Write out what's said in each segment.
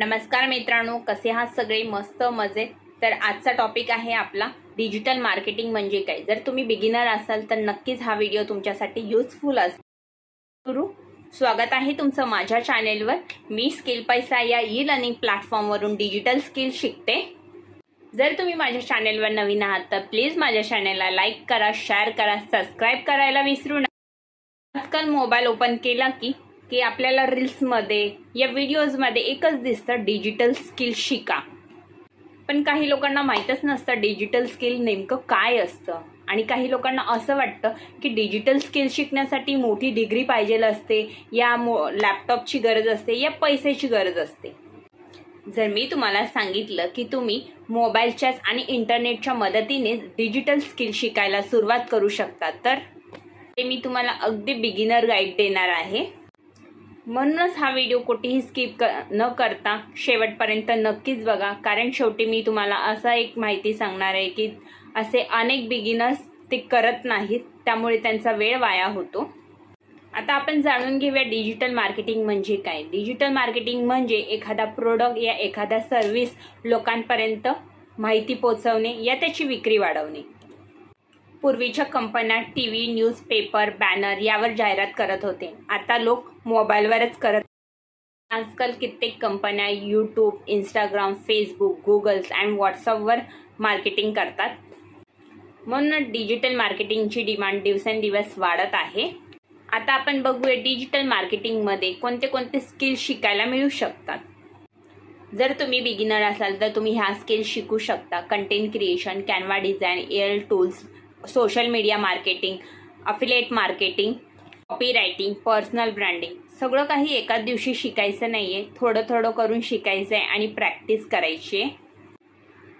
नमस्कार मित्रांनो, कसे आहात सगळे? मस्त मजेत. तर आजचा टॉपिक आहे आपला डिजिटल मार्केटिंग म्हणजे काय. जर तुम्ही बिगिनर असाल तर नक्कीच हा व्हिडिओ तुमच्यासाठी युजफुल असेल. स्वागत आहे तुमचं माझ्या चॅनेलवर. मी स्किल पैसा या ई लर्निंग प्लॅटफॉर्मवरून डिजिटल स्किल शिकते. जर तुम्ही माझ्या चॅनेलवर नवीन आहात तर प्लीज माझ्या चॅनेलला लाईक करा, शेअर करा, सबस्क्राईब करायला विसरू नका. आजकाल मोबाईल ओपन केला की आपल्याला रील्समध्ये या व्हिडिओजमध्ये एकच दिसतं, डिजिटल स्किल शिका. पण काही लोकांना माहीतच नसतं डिजिटल स्किल नेमकं काय असतं. आणि काही लोकांना असं वाटतं की डिजिटल स्किल शिकण्यासाठी मोठी डिग्री पाहिजे असते, या लॅपटॉपची गरज असते, या पैशाची गरज असते. जर मी तुम्हाला सांगितलं की तुम्ही मोबाईलच्याच आणि इंटरनेटच्या मदतीने डिजिटल स्किल शिकायला सुरुवात करू शकता, तर ते मी तुम्हाला अगदी बिगिनर गाईड देणार आहे. म्हणूनच हा व्हिडिओ कुठेही स्किप न करता शेवटपर्यंत नक्कीच बघा. कारण शेवटी मी तुम्हाला असं एक माहिती सांगणार आहे की असे अनेक बिगिनर्स ते करत नाहीत, त्यामुळे त्यांचा वेळ वाया होतो. आता आपण जाणून घेऊया डिजिटल मार्केटिंग म्हणजे काय. डिजिटल मार्केटिंग म्हणजे एखादा प्रोडक्ट या एखाद्या सर्व्हिस लोकांपर्यंत माहिती पोहोचवणे या त्याची विक्री वाढवणे. पूर्वीच्या कंपन्या टीव्ही, न्यूजपेपर, बॅनर यावर जाहिरात करत होते. आता लोक मोबाईलवरच करत. आजकाल कित्येक कंपन्या यूट्यूब, इंस्टाग्राम, फेसबुक, गुगल्स आणि व्हॉट्सअपवर मार्केटिंग करतात. म्हणून डिजिटल मार्केटिंगची डिमांड दिवसेंदिवस वाढत आहे. आता आपण बघूया डिजिटल मार्केटिंगमध्ये कोणते कोणते स्किल शिकायला मिळू शकतात. जर तुम्ही बिगिनर असाल तर तुम्ही ह्या स्किल शिकू शकता. Content creation, Canva design, AI tools, social media marketing, affiliate marketing, copy writing, personal branding. सगळं काही एकाच दिवशी शिकायचं नाही आहे, थोडं थोडं करून शिकायचं आहे आणि प्रॅक्टिस करायची आहे.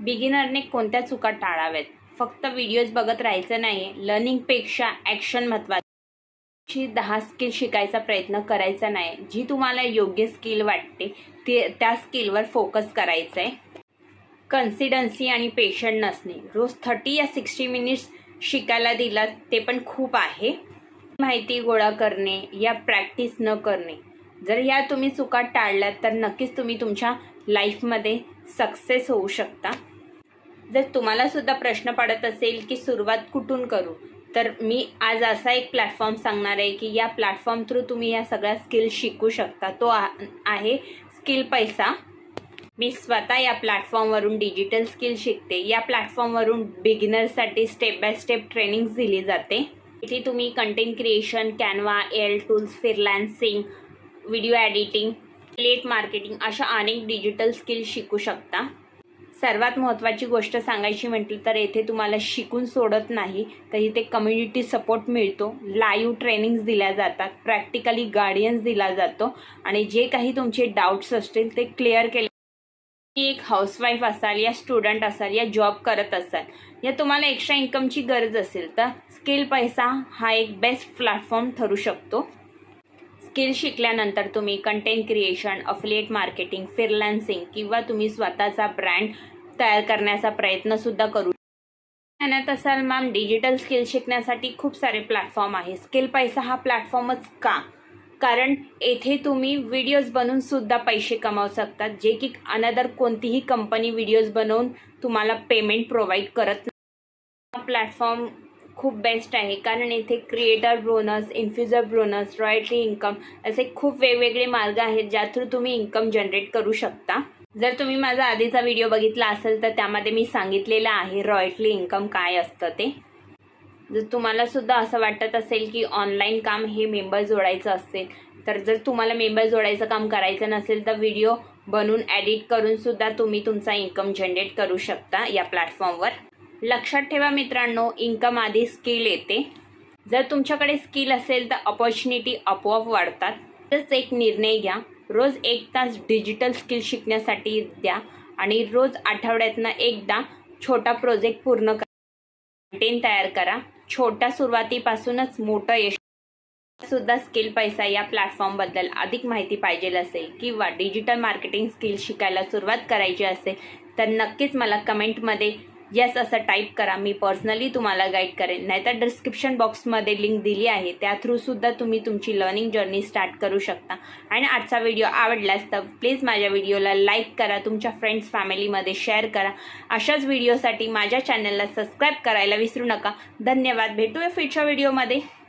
बिगिनरने कोणत्या चुका टाळाव्यात. फक्त व्हिडिओज बघत राहायचं नाही आहे. लर्निंगपेक्षा ॲक्शन महत्त्वाची. 10 स्किल शिकायचा प्रयत्न करायचा नाही. जी तुम्हाला योग्य स्किल वाटते त्या स्किलवर फोकस करायचं आहे. कन्सिस्टन्सी आणि पेशंट नसणे. रोज 30 या 60 मिनिट्स शिकायला दिलात ते पण खूप आहे. माहिती गोळा करणे या प्रॅक्टिस न करणे. जर या तुम्ही चुका टाळल्यात तर नक्कीच तुम्ही तुमच्या लाईफमध्ये सक्सेस होऊ शकता. जर तुम्हाला सुद्धा प्रश्न पडत असेल की सुरुवात कुठून करू, तर मी आज असा एक प्लॅटफॉर्म सांगणार आहे की या प्लॅटफॉर्म थ्रू तुम्ही या सगळ्या स्किल शिकू शकता. तो आहे स्किल पैसा. मी स्वतः या प्लॅटफॉर्मवरून डिजिटल स्किल शिकते. या प्लॅटफॉर्मवरून बिगिनर्ससाठी स्टेप बाय स्टेप ट्रेनिंग्स दिली जाते. इथे तुम्ही content creation, Canva, AI tools, freelancing, video editing, affiliate marketing अशा अनेक डिजिटल स्किल शिकू शकता. सर्वात महत्त्वाची गोष्ट सांगायची म्हटली तर येथे तुम्हाला शिकून सोडत नाही, तर इथे कम्युनिटी सपोर्ट मिळतो, लाईव्ह ट्रेनिंग्स दिल्या जातात, प्रॅक्टिकली गायडन्स दिला जातो आणि जे काही तुमचे डाऊट्स असतील ते क्लिअर केले. एक हाऊसवाईफ असाल या स्टुडंट असाल या जॉब करत असाल या तुम्हाला एक्स्ट्रा इन्कमची गरज असेल तर स्किल पैसा हा एक बेस्ट प्लॅटफॉर्म ठरू शकतो. स्किल शिकल्यानंतर तुम्ही content creation, affiliate marketing, freelancing किंवा तुम्ही स्वतःचा ब्रँड तयार करण्याचा प्रयत्नसुद्धा करू म्हणत असाल मॅम डिजिटल स्किल शिकण्यासाठी खूप सारे प्लॅटफॉर्म आहे. स्किल पैसा हा प्लॅटफॉर्मच का? कारण येथे तुम्ही व्हिडिओज बनवून सुद्धा पैसे कमावू शकतात, जे की अनदर कोणतीही कंपनी व्हिडिओज बनवून तुम्हाला पेमेंट प्रोव्हाइड करत नाही. हा प्लॅटफॉर्म खूप बेस्ट आहे कारण येथे creator bonus, influencer bonus, royalty income असे खूप वेगवेगळे मार्ग आहेत ज्या थ्रू तुम्ही इन्कम जनरेट करू शकता. जर तुम्ही माझा आधीचा व्हिडिओ बघितला असेल तर त्यामध्ये मी सांगितलेलं आहे रॉयल्टी इन्कम काय असतं ते. जर तुम्हाला सुद्धा असं वाटत असेल की ऑनलाईन काम हे मेंबर जोडायचं असेल, तर जर तुम्हाला मेंबर जोडायचं काम करायचं नसेल तर व्हिडिओ बनवून एडिट करून सुद्धा तुम्ही तुमचा इन्कम जनरेट करू शकता या प्लॅटफॉर्मवर. लक्षात ठेवा मित्रांनो, इन्कम आधी स्किल येते. जर तुमच्याकडे स्किल असेल तर अपॉर्च्युनिटी आपोआप वाढतात. तसंच एक निर्णय घ्या, रोज 1 तास डिजिटल स्किल शिकण्यासाठी द्या आणि रोज आठवड्यातनं एकदा छोटा प्रोजेक्ट पूर्ण करा. कंटेंट तयार करा. छोट्या सुरुवातीपासूनच मोठं यश सुद्धा. स्किल पैसा या प्लॅटफॉर्मबद्दल अधिक माहिती पाहिजे असेल किंवा डिजिटल मार्केटिंग स्किल शिकायला सुरुवात करायची असेल तर नक्कीच मला कमेंटमध्ये यस असं टाईप करा. मी पर्सनली तुम्हाला गाईड करेन. नाहीतर डिस्क्रिप्शन बॉक्समध्ये लिंक दिली आहे, त्या थ्रूसुद्धा तुम्ही तुमची लर्निंग जर्नी स्टार्ट करू शकता. आणि आजचा व्हिडिओ आवडलास तर प्लीज माझ्या व्हिडिओला लाईक करा, तुमच्या फ्रेंड्स फॅमिलीमध्ये शेअर करा. अशाच व्हिडिओसाठी माझ्या चॅनलला सबस्क्राईब करायला विसरू नका. धन्यवाद. भेटूया पुढच्या व्हिडिओमध्ये.